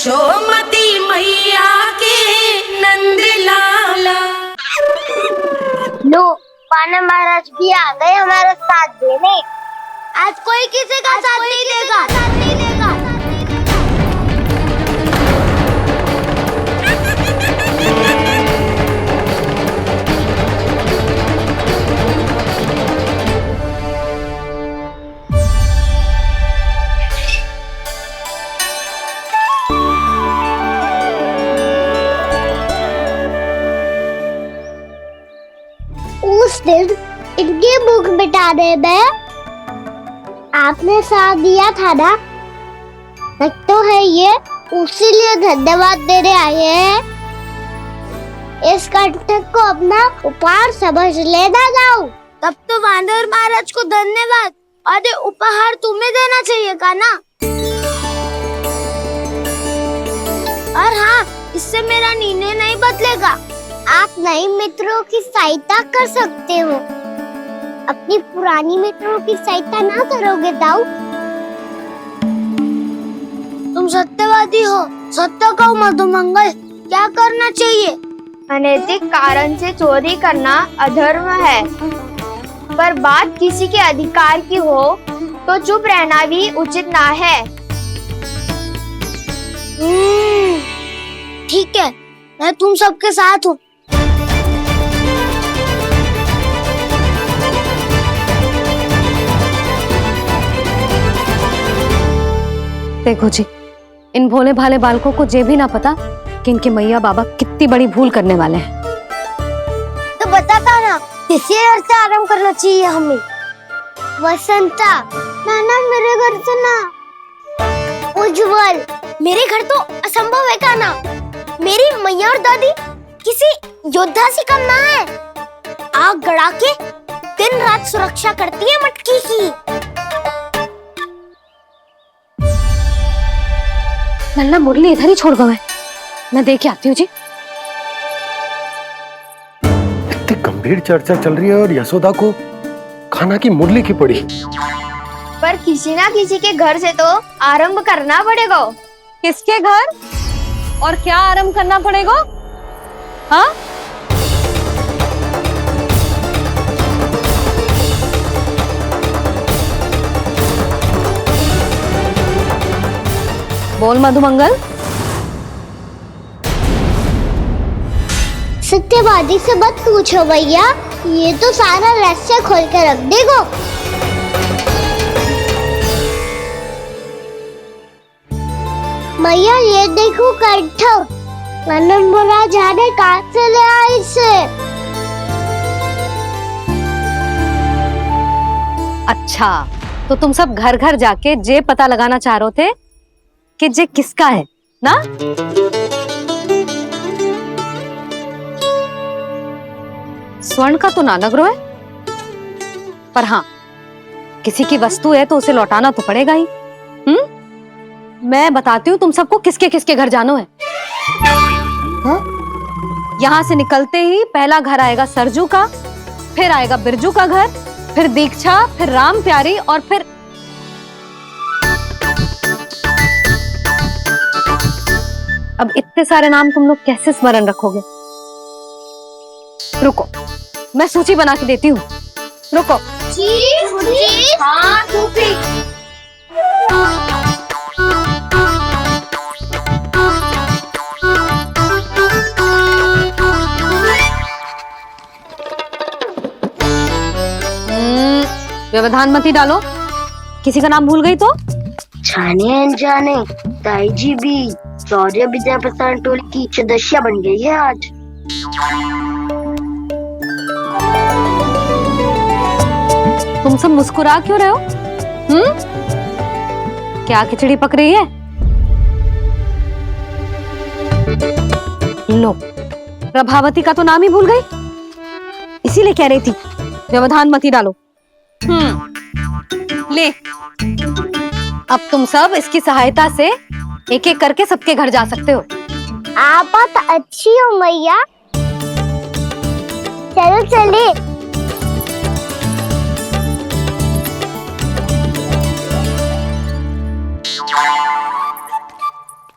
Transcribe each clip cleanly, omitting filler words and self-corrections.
यशोमती मैया के नंद लाला। लो, पाना महाराज भी आ गए हमारा साथ देने। आज कोई किसी का साथ नहीं देगा। उस दिन इनकी भूख मिटाने में आपने साथ दिया था ना, तो है ये उसी लिए धन्यवाद देने आए हैं। इस कंटक को अपना उपहार समझ लेना जाओ। तब तो वानर महाराज को धन्यवाद और उपहार तुम्हें देना चाहिए का ना। और हाँ, इससे मेरा निर्णय नहीं बदलेगा। आप नए मित्रों की सहायता कर सकते हो, अपनी पुरानी मित्रों की सहायता ना करोगे दाऊ। तुम सत्यवादी हो, सत्य कहो मधुमंगल, क्या करना चाहिए? अनैतिक कारण से चोरी करना अधर्म है, पर बात किसी के अधिकार की हो तो चुप रहना भी उचित ना है। ठीक है, मैं तुम सबके साथ हूँ। देखो जी, इन भोले भाले बालकों को ये भी ना पता कि इनके मैया बाबा कितनी बड़ी भूल करने वाले हैं। तो बताता ना, किसी घर से आराम करना चाहिए हमें। वसंता, नाना मेरे घर से ना। उज्जवल, मेरे घर तो असंभव है का ना। मेरी मैया और दादी किसी योद्धा से कम ना है। आग गड़ा के दिन रात सुरक्षा करती है मटकी की। नन्ना मुरली इधर ही छोड़ गए, मैं देख के आती हूँ जी। इतनी गंभीर चर्चा चल रही है और यशोदा को खाना की मुरली की पड़ी। पर किसी ना किसी के घर से तो आरंभ करना पड़ेगा। किसके घर और क्या आरंभ करना पड़ेगा? हाँ, बोल मधुमंगल। सत्यवादी से मत पूछो भैया, ये तो सारा रहस्य खोल के रख देगो। भैया ये देखो कंठ, आनंद महाराज जाने कहाँ से ले आए इसे। अच्छा, तो तुम सब घर घर जाके जे पता लगाना चाह रहे थे कि जे किसका है ना? स्वर्ण का तो ना लग रहा है, पर हाँ, किसी की वस्तु है तो उसे लौटाना तो पड़ेगा ही। मैं बताती हूँ तुम सबको किसके किसके घर जाना है। यहाँ से निकलते ही पहला घर आएगा सरजू का, फिर आएगा बिरजू का घर, फिर दीक्षा, फिर राम प्यारी और फिर अब इतने सारे नाम तुम लोग कैसे स्मरण रखोगे? रुको, मैं सूची बना के देती हूँ। रुको। हाँ, व्यवधान मत ही डालो, किसी का नाम भूल गई तो? जाने अनजाने ताई जी भी शौर्य विद्या प्रसारण टोली की सदस्य बन गई है आज। तुम सब मुस्कुरा क्यों रहे हो? क्या खिचड़ी पक रही है? लो, प्रभावती का तो नाम ही भूल गई, इसीलिए कह रही थी व्यवधान मत ही डालो। ले, अब तुम सब इसकी सहायता से एक एक करके सबके घर जा सकते हो। आप बात अच्छी हो मैया, चलो चले।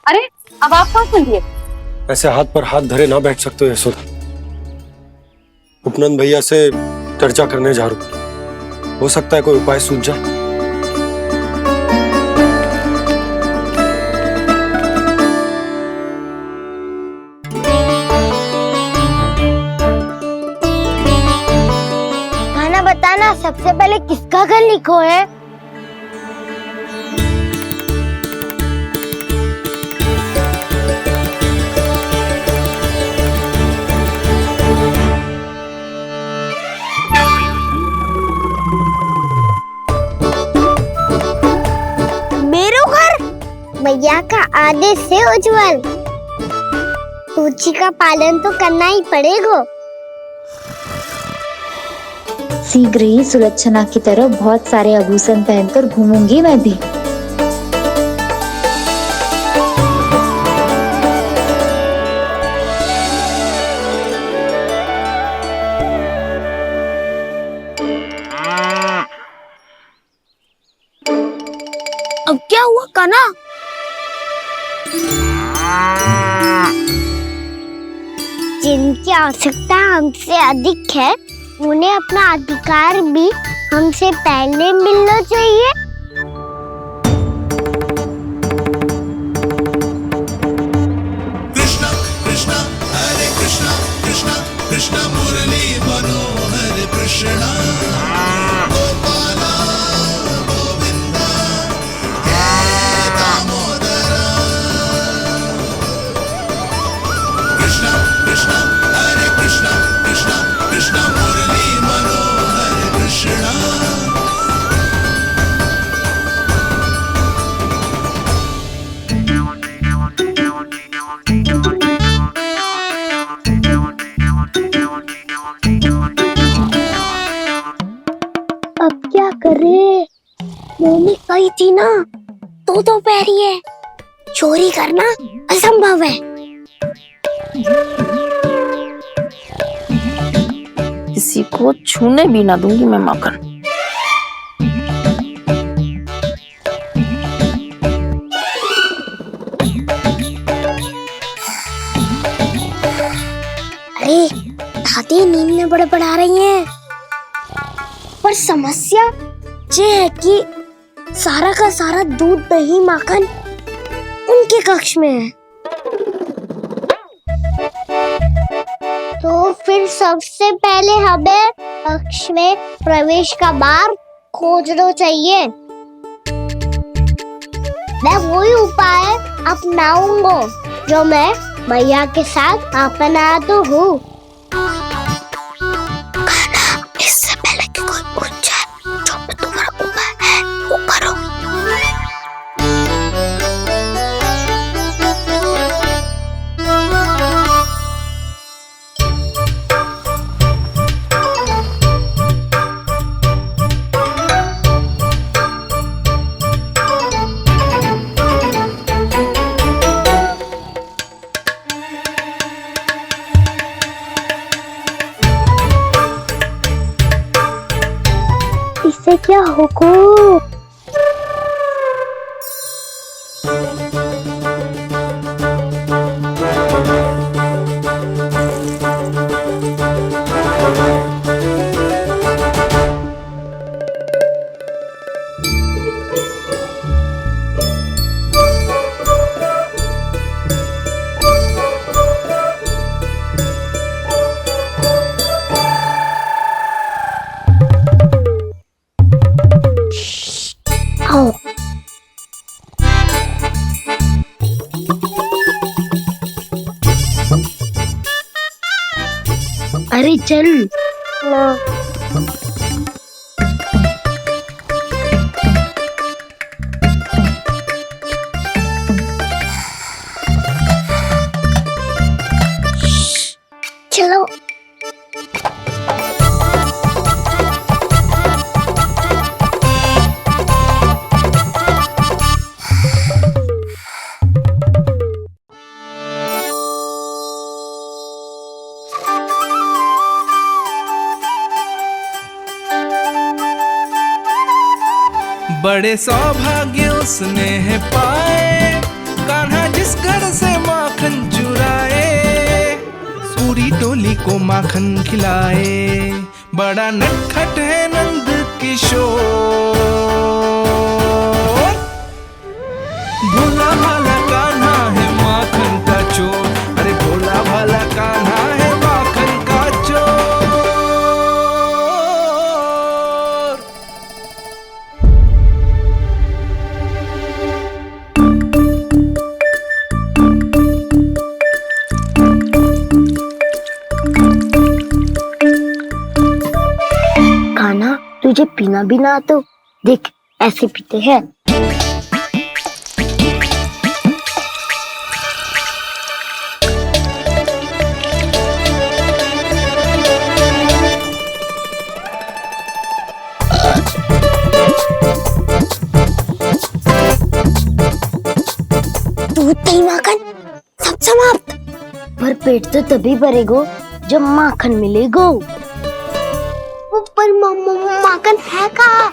अरे अब आप कहाँ सुनिए? ऐसे हाथ पर हाथ धरे ना बैठ सकते हो यशोदा। उपनंद भैया से चर्चा करने जा रहा हूं, हो सकता है कोई उपाय सूझ जाए। खाना बताना, सबसे पहले किसका घर लिखो है? भैया का आदेश से उज्जवल, सूची का पालन तो करना ही पड़ेगा। शीघ्र ही सुलक्षणा की तरह बहुत सारे आभूषण पहनकर घूमूंगी मैं भी। अब क्या हुआ कान्हा? जिनकी आवश्यकता हमसे अधिक है, उन्हें अपना अधिकार भी हमसे पहले मिलना चाहिए। कृष्णा कृष्णा हरे कृष्णा कृष्णा कृष्णा मुरली मनोहर कृष्णा गोपाला गोविंदा हे दामोदरा। कृष्णा कृष्णा हरे कृष्णा कृष्णा कृष्णा मुरली मनोहर कृष्णा। अब क्या करे? मम्मी कही थी ना, दो पैरी है, चोरी करना असंभव है। किसी को छूने भी ना दूंगी मैं माखन। अरे दादी नींद में बड़बड़ा रही हैं, पर समस्या ये है कि सारा का सारा दूध दही माखन उनके कक्ष में है। तो फिर सबसे पहले हमें कक्ष में प्रवेश का मार्ग खोजना चाहिए। मैं वही उपाय अपनाऊंगा जो मैं भैया के साथ अपना तो हूँ। इससे पहले कि कोई पूछ जाए, जो भी तुम्हारा उपाय है वो करो। इससे क्या होगा? आओ। अरे चल ना। चलो। बड़े सौभाग्य उसने है पाए, कान्हा जिस किस घर से माखन चुराए, पूरी टोली को माखन खिलाए। बड़ा नटखट है नंद किशोर, भोला भाला कान्हा है माखन का चोर। अरे भोला भाला कान्हा है माखन का चोर। कान्हा, तुझे पीना भी ना तो देख ऐसे पीते हैं। दूध दही माखन सब समाप्त। पर पेट तो तभी भरेगो जब माखन मिलेगो। पर माखन है कहाँ?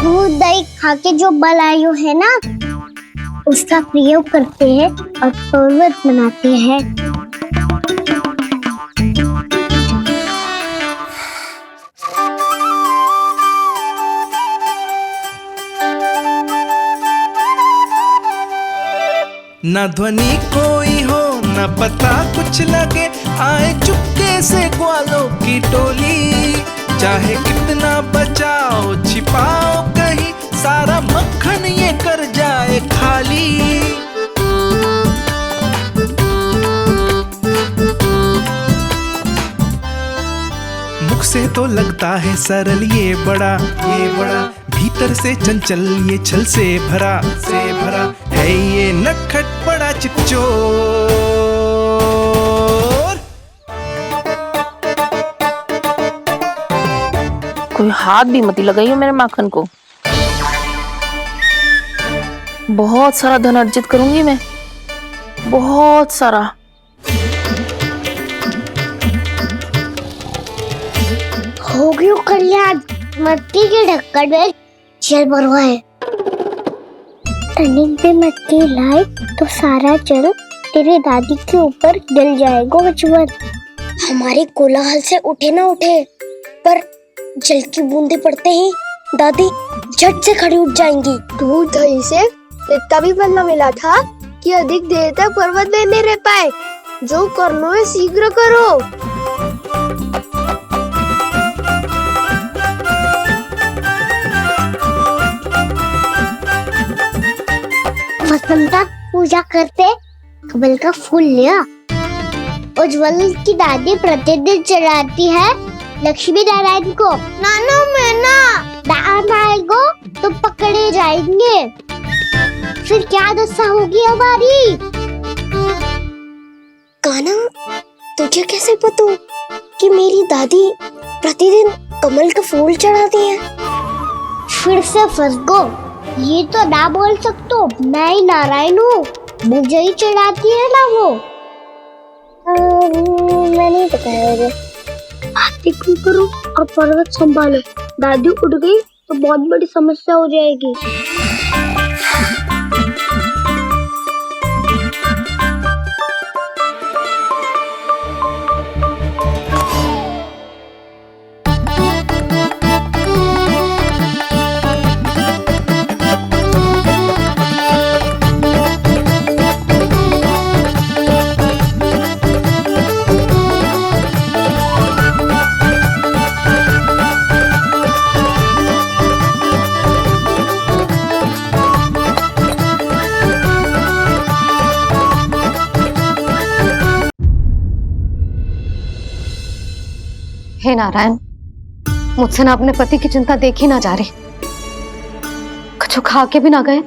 दूध दही खा के जो बलायु है ना, उसका प्रयोग करते हैं और पर्वत बनाते हैं। न ध्वनि कोई हो न पता कुछ लगे, आए चुपके से ग्वालों की टोली। चाहे कितना बचाओ छिपाओ कहीं, सारा मक्खन ये कर जाए खाली। मुख से तो लगता है सरल ये बड़ा भीतर से चंचल ये छल से भरा है ये नटखट बड़ा चिच्चोर। कोई हाथ भी मत लगाइयो मेरे माखन को। बहुत सारा धन अर्जित करूंगी मैं, बहुत सारा। हो गयो कल्याण, मट्टी के ढक्कन में जल भरवा है। टनिक पे मट्टी लाए तो सारा जल तेरे दादी के ऊपर गिर जाएगा बचवन। हमारे कोलाहल से उठे ना उठे, पर जल की बूंदे पड़ते ही दादी झट से खड़ी उठ जाएंगी। दूध दही से इतना भी फल न मिला था कि अधिक देर तक पर्वत में नहीं रह पाए। जो करना है शीघ्र करो। वसंता पूजा करते कमल का फूल लिया। उज्जवल की दादी प्रतिदिन चढ़ाती है लक्ष्मी नारायण को। नाना मैं ना आएगो तो पकड़े जाएंगे। फिर क्या दशा होगी हमारी? कान्हा, तुझे कैसे पता कि मेरी दादी प्रतिदिन कमल का फूल चढ़ाती है? फिर से फंस गो। ये तो ना बोल सकतो, मैं ही नारायण हूँ, मुझे ही चढ़ाती है ना वो। मैं नहीं बताया। बातें क्यों करो और पर्वत संभालो। दादी उठ गई तो बहुत बड़ी समस्या हो जाएगी। हे नारायण, मुझसे ना अपने पति की चिंता देखी ना जा रही, कुछ खा के भी ना गए।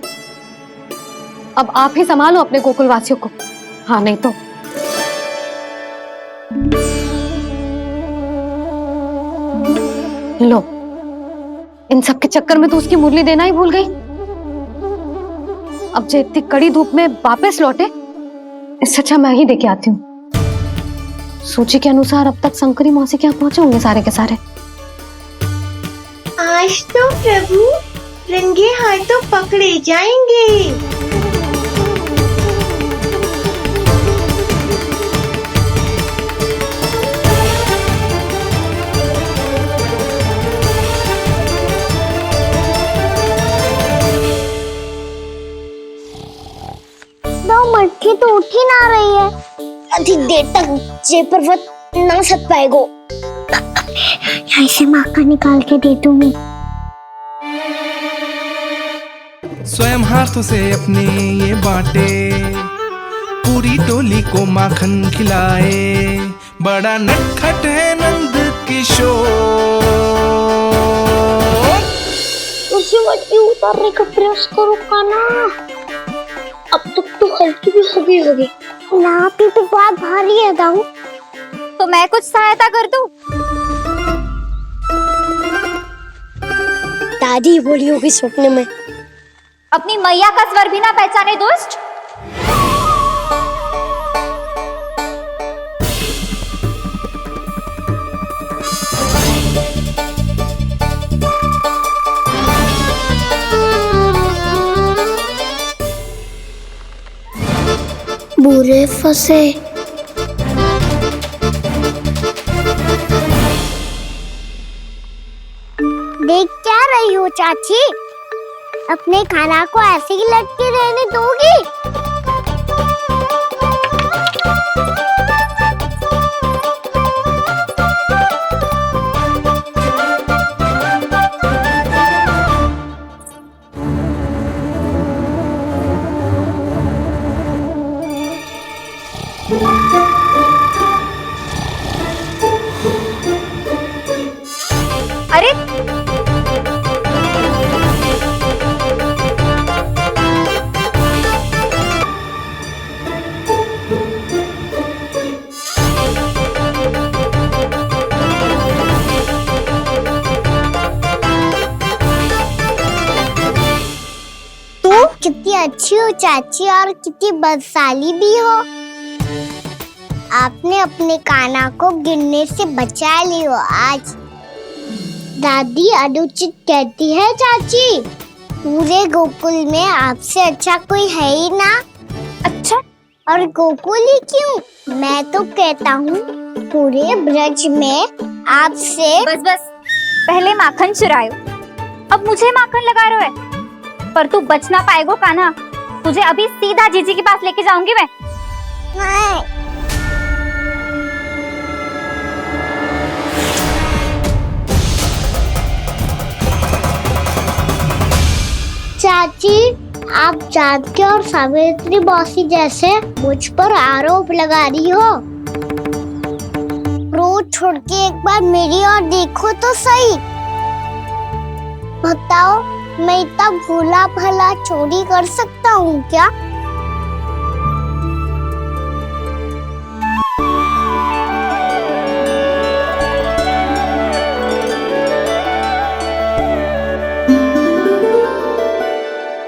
अब आप ही संभालो अपने गोकुलवासियों को। हाँ नहीं तो लो, इन सब के चक्कर में तो उसकी मुरली देना ही भूल गई। अब जो इतनी कड़ी धूप में वापस लौटे, इससे अच्छा मैं ही देके आती हूँ। सूची के अनुसार अब तक शंकरी मौसी के यहाँ पहुंचे होंगे सारे के सारे। आज तो प्रभु रंगे हाथों पकड़े जाएंगे। मटकी तो उठ ही ना रही है। अधिक देर तक जे पर्वत ना सक पाएगो। यहाँ से माखन निकाल के दे दूंगी। स्वयं हाथों से अपने ये बांटे, पूरी टोली को माखन खिलाए। बड़ा नटखट है नंद किशोर। उसे मटकी उतारने का प्रयास करो कान्हा। अब तक तो हल्की भी हो गई होगी। नापी तो बहुत भारी है दाऊ। तो मैं कुछ सहायता कर दूं? दादी बोली होगी सपने में। अपनी मैया का स्वर भी ना पहचाने दुष्ट। बुरे फंसे। देख क्या रही हो चाची? अपने खाना को ऐसे ही लटके रहने दोगी? अरे तुम कितनी अच्छी हो चाची और कितनी बदसाली भी हो। आपने अपने काना को गिरने से बचा ली हो आज। दादी अनुचित कहती है चाची। पूरे गोकुल में आपसे अच्छा कोई है ही ना। अच्छा, और गोकुल ही क्यों, मैं तो कहता हूँ पूरे ब्रज में आपसे। बस बस, पहले माखन चुरायो, अब मुझे माखन लगा रहे हो। पर तू बच ना पाएगो कान्हा। तुझे अभी सीधा जीजी के पास लेके जाऊंगी मैं। नहीं। चाची, आप जानकी और सावित्री मौसी जैसे मुझ पर आरोप लगा रही हो। रोज छोड़ के एक बार मेरी ओर देखो तो सही। बताओ, मैं इतना भोला भला चोरी कर सकता हूँ क्या?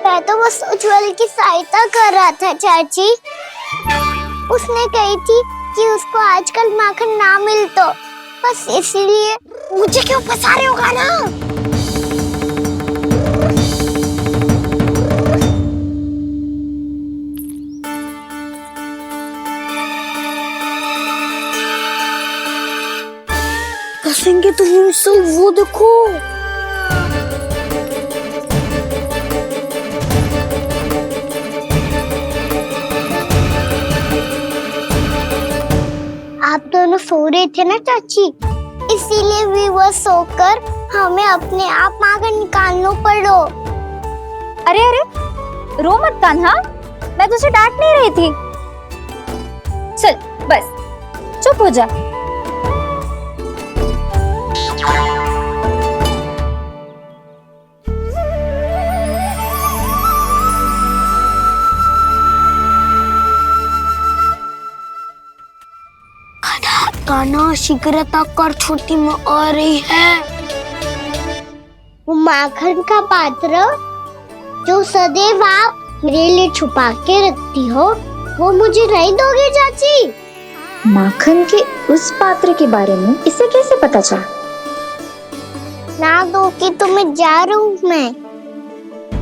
मैं तो बस उज्जवल की सहायता कर रहा था चाची। उसने कही थी कि उसको आजकल माखन ना मिल तो बस इसलिए। मुझे क्यों फंसा रहे होगा ना? कसेंगे तो हमसे, वो देखो। आप दोनों सो रहे थे ना चाची, इसीलिए वीवर सोकर हमें अपने आप माखन निकालना पड़ो। अरे अरे, रो मत कान्हा, मैं तुझे डांट नहीं रही थी। चल बस चुप हो जा। कान्हा शीघ्रता कर, छोटी में आ रही है। वो माखन का पात्र जो सदैव आप मेरे लिए छुपा के रखती हो, वो मुझे नहीं दोगे चाची? माखन के उस पात्र के बारे में इसे कैसे पता चला? ना दो कि तो मैं जा रहा हूँ मैं।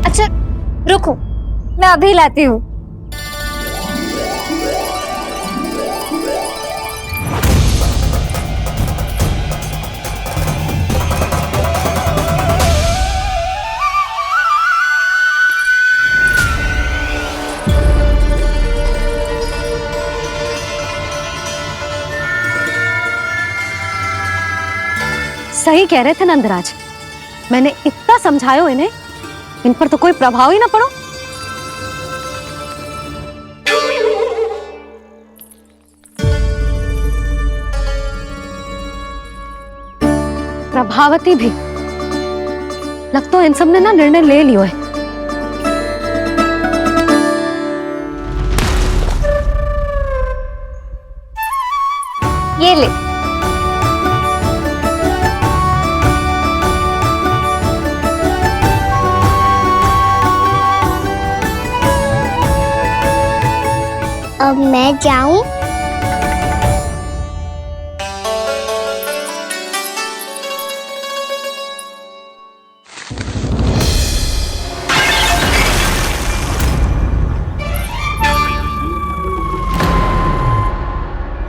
अच्छा रुको, मैं अभी लाती हूँ। सही कह रहे थे नंदराज, मैंने इतना समझायो इन्हें, इन पर तो कोई प्रभाव ही ना पड़ो। प्रभावती भी लग तो इन सब ने ना निर्णय ले लियो है। ये ले, अब मैं जाऊं?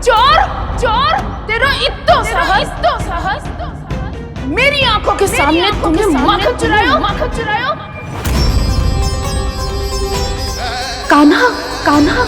चोर चोर, तेरा इतना साहस, मेरी आंखों के सामने तुमने माखन चुरायो। कान्हा कान्हा